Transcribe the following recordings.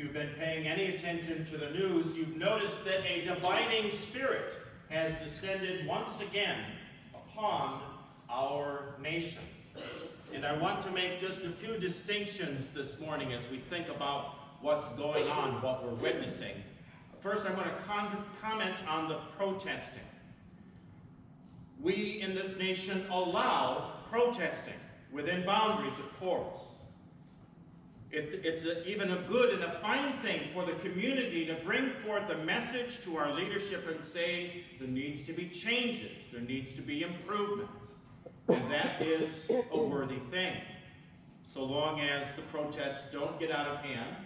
you've been paying any attention to the news, you've noticed that a dividing spirit has descended once again upon our nation. And I want to make just a few distinctions this morning as we think about what's going on, what we're witnessing. First, I want to comment on the protesting. We in this nation allow protesting within boundaries, of course. It's even a good and a fine thing for the community to bring forth a message to our leadership and say there needs to be changes, there needs to be improvements. And that is a worthy thing, so long as the protests don't get out of hand,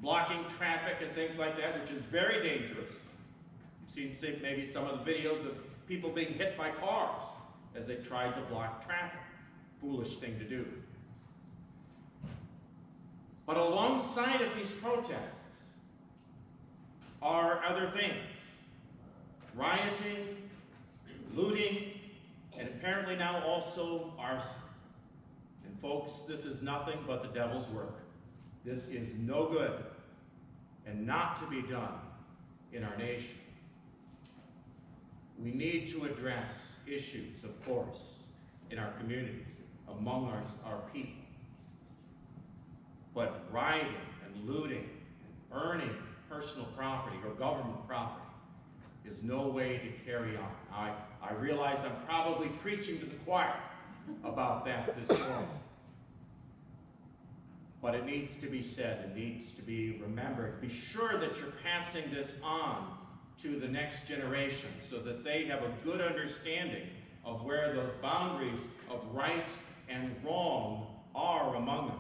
blocking traffic and things like that, which is very dangerous. You've seen maybe some of the videos of people being hit by cars as they tried to block traffic. Foolish thing to do. But alongside of these protests are other things. Rioting, looting, and apparently now also arson. And folks, this is nothing but the devil's work. This is no good and not to be done in our nation. We need to address issues, of course, in our communities, among our people. But rioting and looting and burning personal property or government property is no way to carry on. I realize I'm probably preaching to the choir about that this morning. But it needs to be said, it needs to be remembered. Be sure that you're passing this on to the next generation so that they have a good understanding of where those boundaries of right and wrong are among us.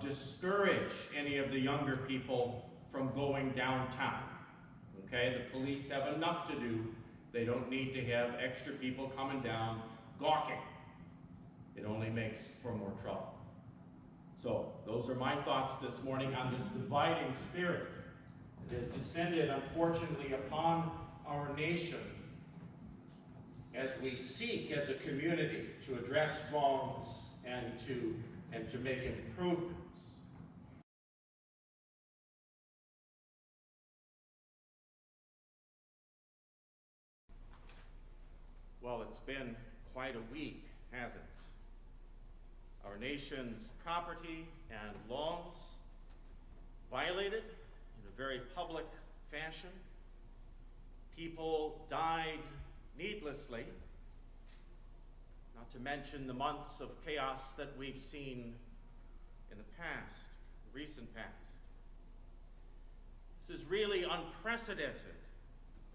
Discourage any of the younger people from going downtown. Okay, the police have enough to do. They don't need to have extra people coming down gawking. It only makes for more trouble. So those are my thoughts this morning on this dividing spirit that has descended, unfortunately, upon our nation as we seek as a community to address wrongs and to make improvements. Well, it's been quite a week, hasn't it? Our nation's property and laws violated in a very public fashion. People died needlessly, not to mention the months of chaos that we've seen in the past, recent past. This is really unprecedented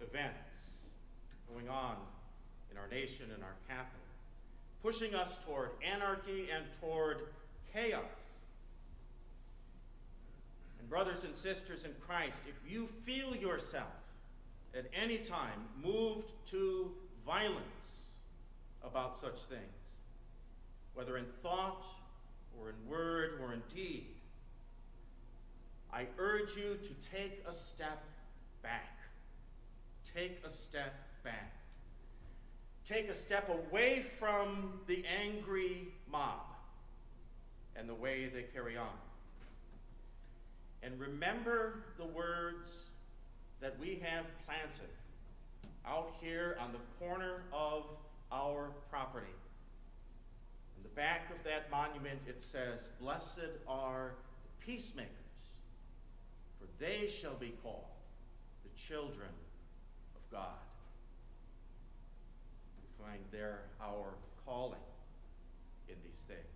events going on in our nation and our capital, pushing us toward anarchy and toward chaos. And brothers and sisters in Christ, if you feel yourself at any time moved to violence about such things, whether in thought or in word or in deed, I urge you to take a step back. Take a step back. Take a step away from the angry mob and the way they carry on. And remember the words that we have planted out here on the corner of our property. In the back of that monument it says, "Blessed are the peacemakers, for they shall be called the children of God." We find there our calling in these things.